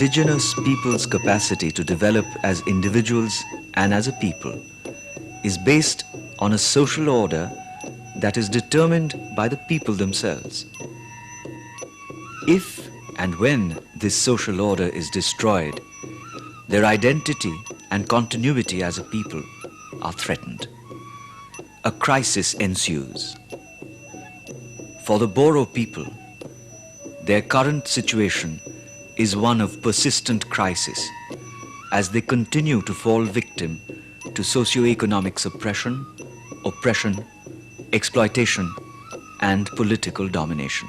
indigenous people's capacity to develop as individuals and as a people is based on a social order that is determined by the people themselves. If and when this social order is destroyed, their identity and continuity as a people are threatened. A crisis ensues. For the Boro people, their current situation is one of persistent crisis as they continue to fall victim to socio-economic suppression, oppression, exploitation, and political domination.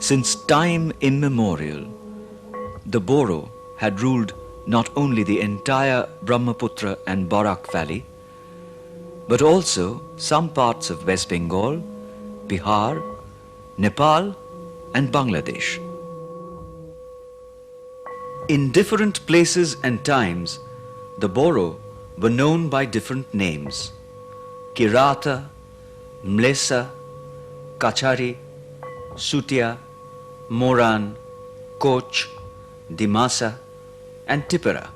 Since time immemorial, the Boro had ruled not only the entire Brahmaputra and Barak Valley, but also some parts of West Bengal, Bihar, Nepal, and Bangladesh. In different places and times, the Boro were known by different names: Kirata, Mlesa, Kachari, Sutia, Moran, Koch, Dimasa, and Tipera.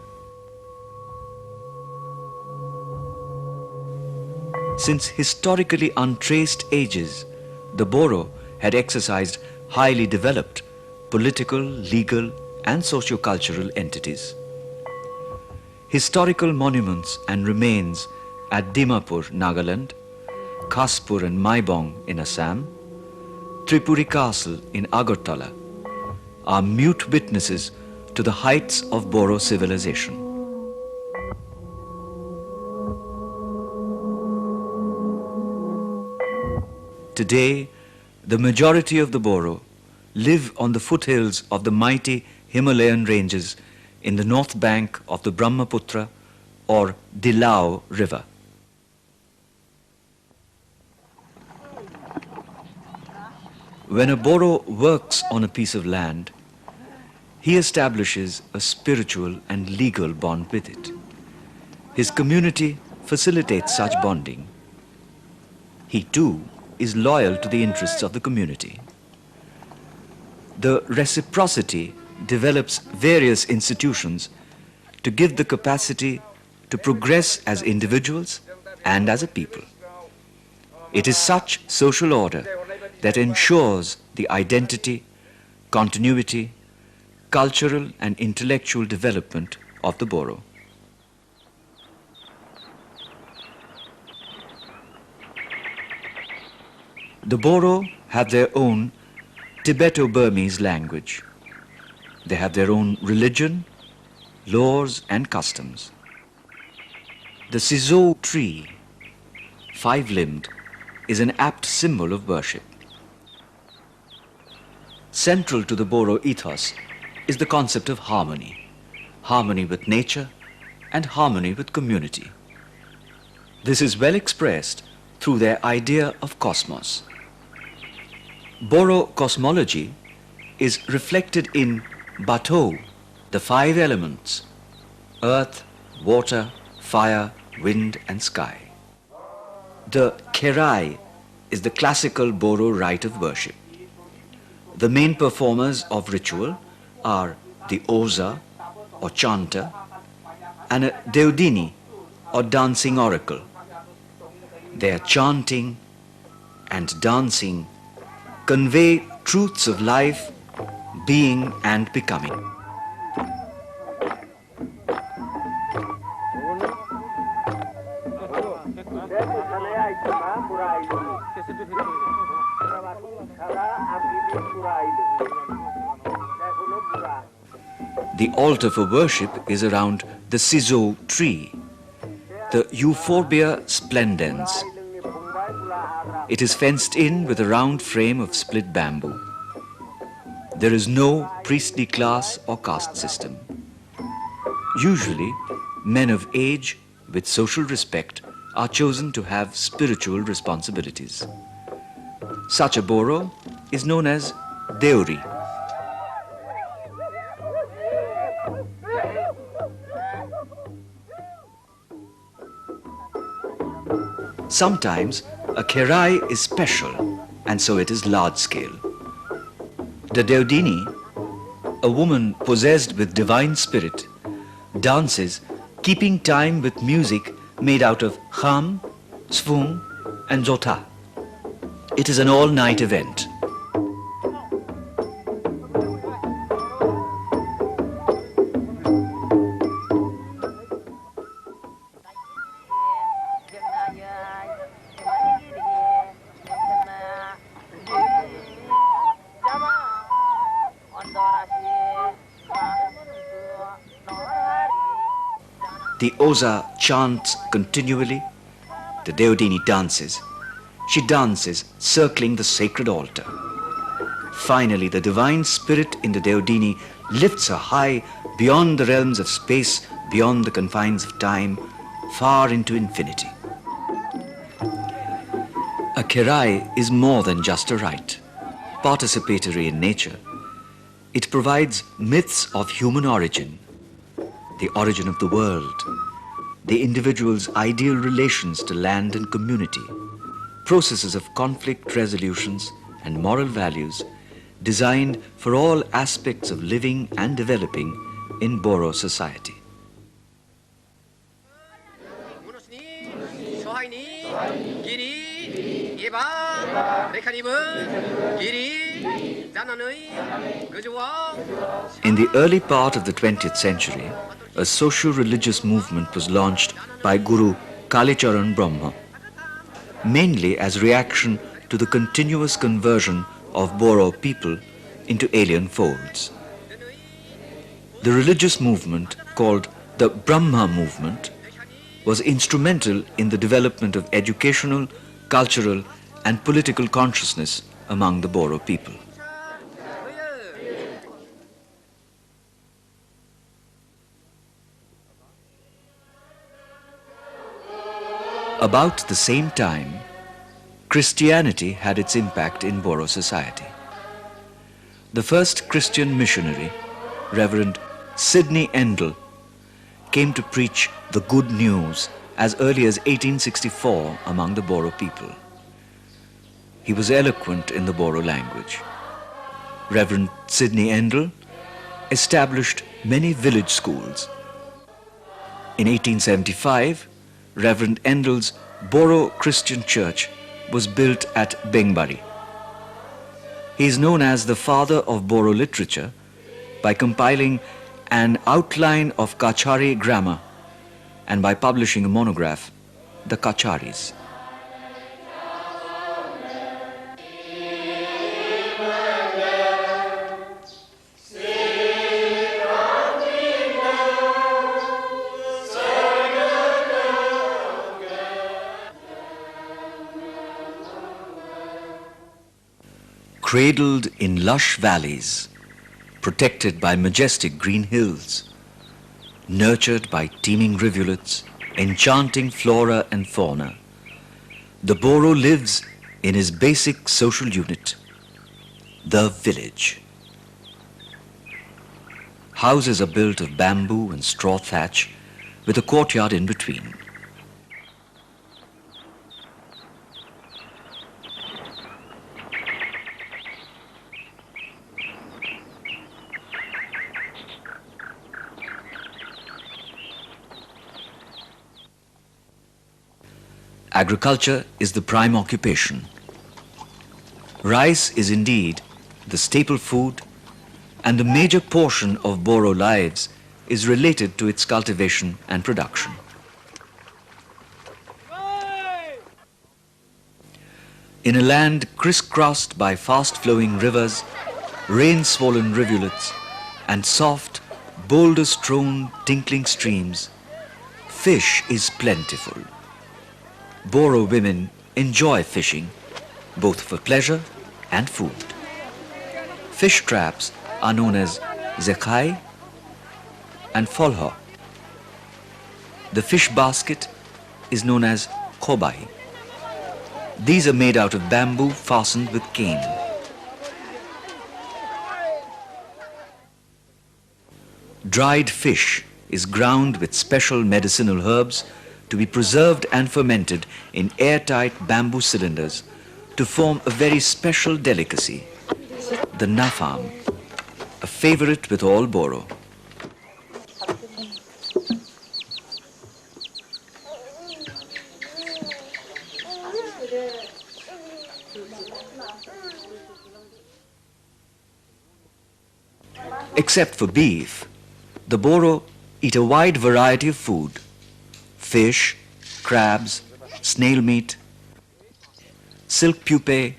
Since historically untraced ages, the Boro had exercised highly developed political, legal, and socio-cultural entities. Historical monuments and remains at Dimapur, Nagaland, Khaspur and Maibong in Assam, Tripuri Castle in Agartala are mute witnesses to the heights of Boro civilization. Today, the majority of the Boro live on the foothills of the mighty Himalayan ranges in the north bank of the Brahmaputra or Dilao River. When a Boro works on a piece of land, he establishes a spiritual and legal bond with it. His community facilitates such bonding. He too is loyal to the interests of the community. The reciprocity develops various institutions to give the capacity to progress as individuals and as a people. It is such social order that ensures the identity, continuity, cultural and intellectual development of the Boro. The Boro have their own Tibeto-Burmese language. They have their own religion, laws and customs. The Sizo tree, five-limbed, is an apt symbol of worship. Central to the Boro ethos is the concept of harmony, harmony with nature and harmony with community. This is well expressed through their idea of cosmos. Boro cosmology is reflected in Bato, the five elements: earth, water, fire, wind and sky. The Kerai is the classical Boro rite of worship. The main performers of ritual are the Oza or chanter and a Deodini or dancing oracle. Their chanting and dancing convey truths of life, being and becoming. The altar for worship is around the Sizo tree, the Euphorbia splendens. It is fenced in with a round frame of split bamboo. There is no priestly class or caste system. Usually, men of age with social respect are chosen to have spiritual responsibilities. Such a Boro is known as Deuri. Sometimes a Kerai is special, and so it is large scale. The Deodini, a woman possessed with divine spirit, dances keeping time with music made out of kham, svung and zotha. It is an all-night event. The Oza chants continually. The Deodini dances. She dances circling the sacred altar. Finally, the divine spirit in the Deodini lifts her high beyond the realms of space, beyond the confines of time, far into infinity. A Kerai is more than just a rite, participatory in nature. It provides myths of human origin, the origin of the world, the individual's ideal relations to land and community, processes of conflict resolutions and moral values designed for all aspects of living and developing in Boro society. In the early part of the 20th century, a socio-religious movement was launched by Guru Kalicharan Brahma, mainly as reaction to the continuous conversion of Boro people into alien folds. The religious movement, called the Brahma movement, was instrumental in the development of educational, cultural and political consciousness among the Boro people. About the same time, Christianity had its impact in Boro society. The first Christian missionary, Reverend Sidney Endel, came to preach the good news as early as 1864 among the Boro people. He was eloquent in the Boro language. Reverend Sidney Endel established many village schools. In 1875, Reverend Endel's Boro Christian Church was built at Bengbari. He is known as the father of Boro literature by compiling an outline of Kachari grammar and by publishing a monograph, The Kacharis. Cradled in lush valleys, protected by majestic green hills, nurtured by teeming rivulets, enchanting flora and fauna, the Boro lives in his basic social unit, the village. Houses are built of bamboo and straw thatch with a courtyard in between. Agriculture is the prime occupation. Rice is indeed the staple food, and the major portion of Boro lives is related to its cultivation and production. In a land crisscrossed by fast-flowing rivers, rain-swollen rivulets, and soft, boulder-strewn, tinkling streams, fish is plentiful. Boro women enjoy fishing, both for pleasure and food. Fish traps are known as zekai and folho. The fish basket is known as kobai. These are made out of bamboo fastened with cane. Dried fish is ground with special medicinal herbs to be preserved and fermented in airtight bamboo cylinders to form a very special delicacy, the nafam, a favorite with all Boro. Except for beef, the Boro eat a wide variety of food: fish, crabs, snail meat, silk pupae,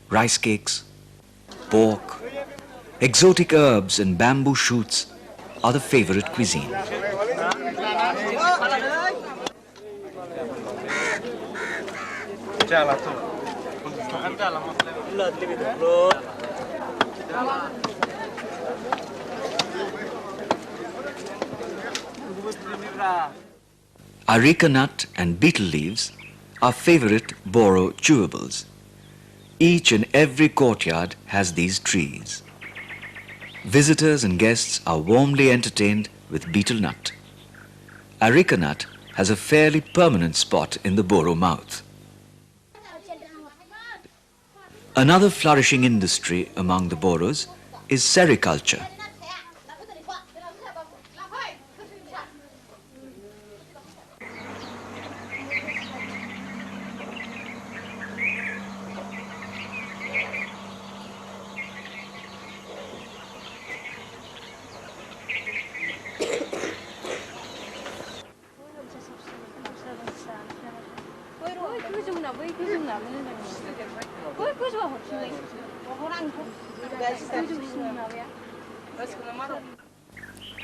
rice cakes, pork, exotic herbs and bamboo shoots are the favorite cuisine. Areca nut and betel leaves are favorite Boro chewables. Each and every courtyard has these trees. Visitors and guests are warmly entertained with betel nut. Areca nut has a fairly permanent spot in the Boro mouth. Another flourishing industry among the Boros is sericulture.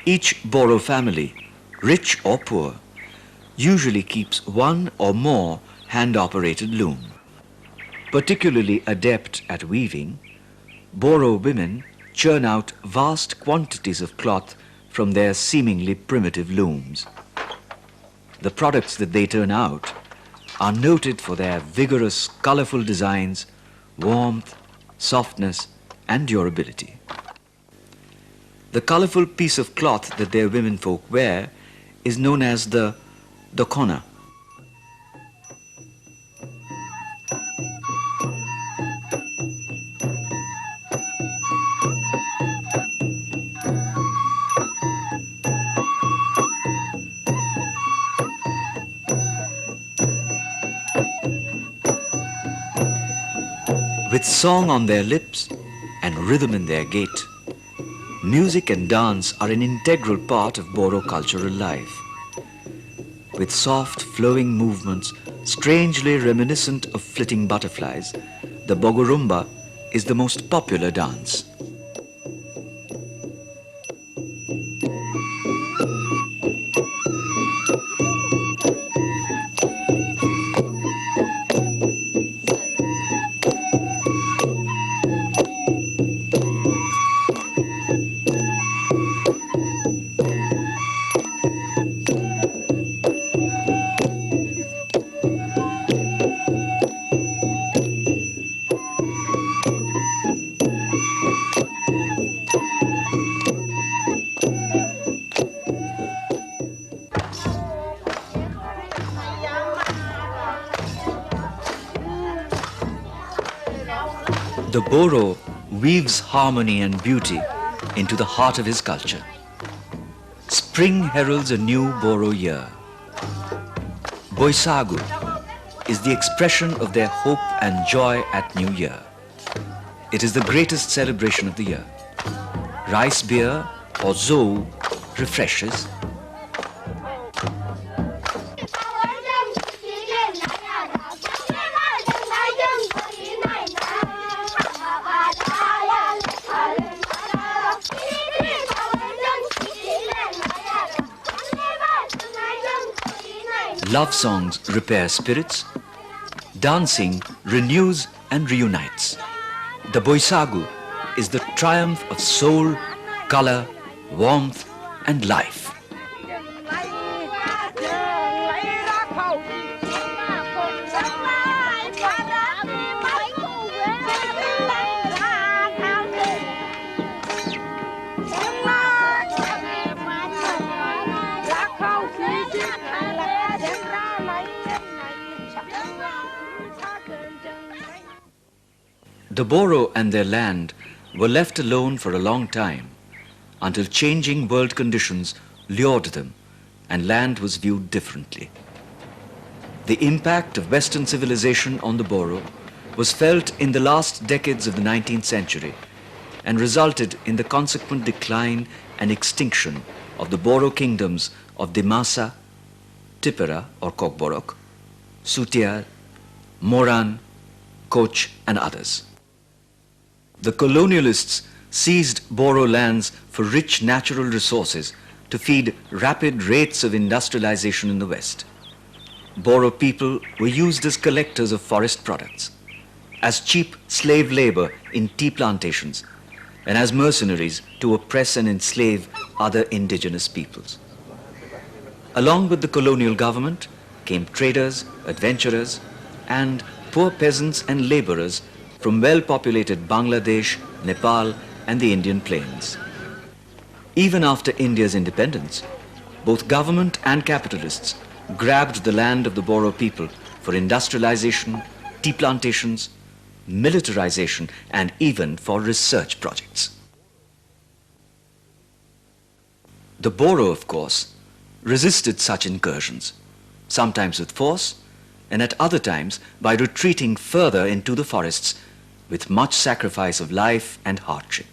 Each Boro family, rich or poor, usually keeps one or more hand-operated loom. Particularly adept at weaving, Boro women churn out vast quantities of cloth from their seemingly primitive looms. The products that they turn out are noted for their vigorous, colorful designs, warmth, softness, and durability. The colorful piece of cloth that their womenfolk wear is known as the dokona. With song on their lips and rhythm in their gait, music and dance are an integral part of Boro cultural life. With soft, flowing movements, strangely reminiscent of flitting butterflies, the Bogorumba is the most popular dance. The Boro weaves harmony and beauty into the heart of his culture. Spring heralds a new Boro year. Boisagu is the expression of their hope and joy at New Year. It is the greatest celebration of the year. Rice beer or zou refreshes. Love songs repair spirits. Dancing renews and reunites. The Boisagu is the triumph of soul, color, warmth, and life. The Boro and their land were left alone for a long time until changing world conditions lured them and land was viewed differently. The impact of Western civilization on the Boro was felt in the last decades of the 19th century and resulted in the consequent decline and extinction of the Boro kingdoms of Dimasa, Tipura or Kokborok, Sutiar, Moran, Koch and others. The colonialists seized Boro lands for rich natural resources to feed rapid rates of industrialization in the West. Boro people were used as collectors of forest products, as cheap slave labor in tea plantations, and as mercenaries to oppress and enslave other indigenous peoples. Along with the colonial government came traders, adventurers, and poor peasants and laborers from well-populated Bangladesh, Nepal, and the Indian plains. Even after India's independence, both government and capitalists grabbed the land of the Boro people for industrialization, tea plantations, militarization, and even for research projects. The Boro, of course, resisted such incursions, sometimes with force, and at other times by retreating further into the forests with much sacrifice of life and hardship.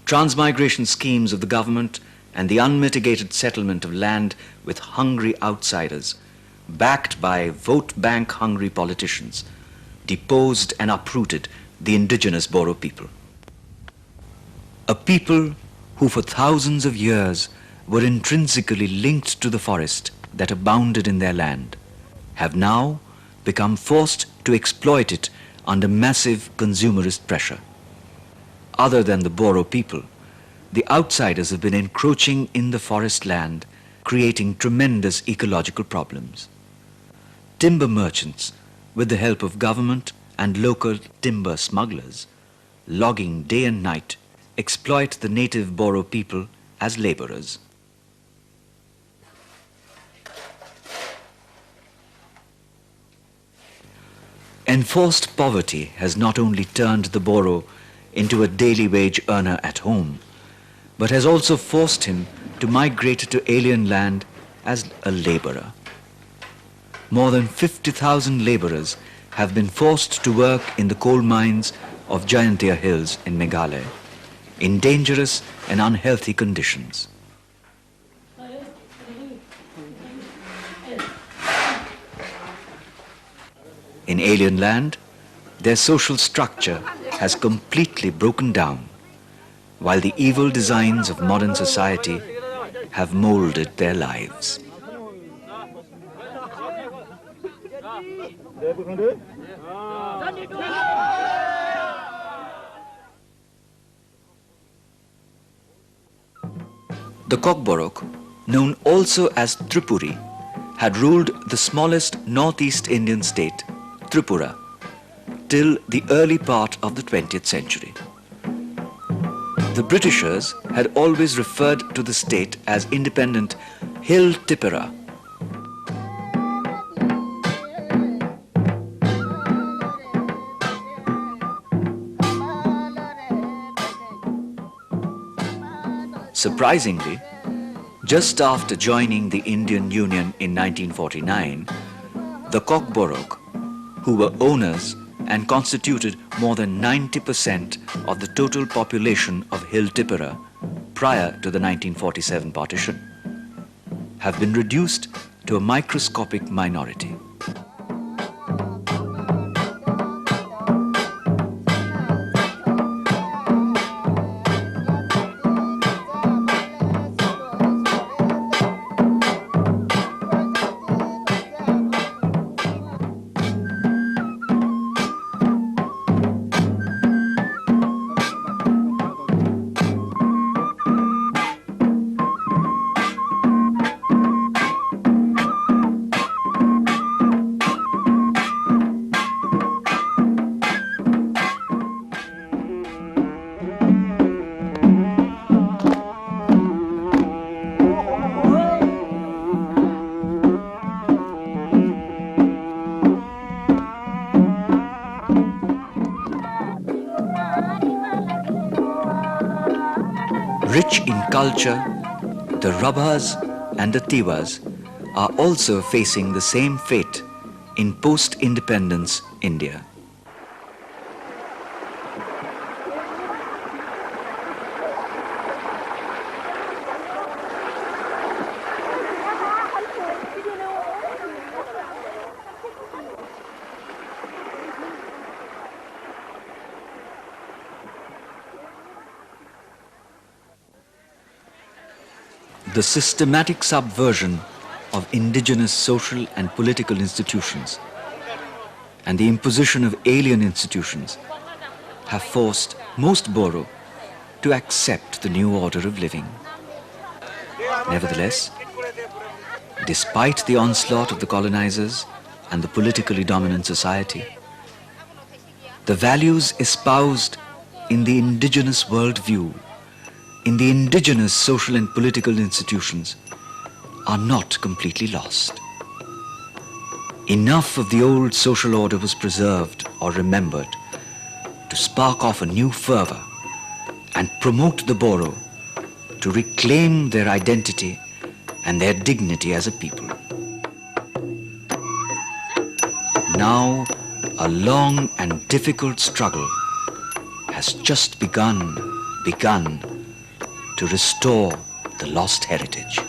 Transmigration schemes of the government and the unmitigated settlement of land with hungry outsiders, backed by vote bank hungry politicians, deposed and uprooted the indigenous Boro people. A people who for thousands of years were intrinsically linked to the forest that abounded in their land, have now become forced to exploit it under massive consumerist pressure. Other than the Boro people, the outsiders have been encroaching in the forest land, creating tremendous ecological problems. Timber merchants, with the help of government and local timber smugglers, logging day and night, exploit the native Boro people as laborers. Enforced poverty has not only turned the Boro into a daily wage earner at home, but has also forced him to migrate to alien land as a laborer. More than 50,000 laborers have been forced to work in the coal mines of Jayantia Hills in Meghalaya in dangerous and unhealthy conditions. In alien land, their social structure has completely broken down, while the evil designs of modern society have molded their lives. The Kokborok, known also as Tripuri, had ruled the smallest northeast Indian state, Tripura, till the early part of the 20th century. The Britishers had always referred to the state as independent Hill Tipura. Surprisingly, just after joining the Indian Union in 1949, the Kokborok, who were owners and constituted more than 90% of the total population of Hill Tipura prior to the 1947 partition, have been reduced to a microscopic minority. Rich in culture, the Rabhas and the Tiwas are also facing the same fate in post-independence India. The systematic subversion of indigenous social and political institutions and the imposition of alien institutions have forced most Boro to accept the new order of living. Nevertheless, despite the onslaught of the colonizers and the politically dominant society, the values espoused in the indigenous worldview, in the indigenous social and political institutions, are not completely lost. Enough of the old social order was preserved or remembered to spark off a new fervor and promote the Boro to reclaim their identity and their dignity as a people. Now, a long and difficult struggle has just begun to restore the lost heritage.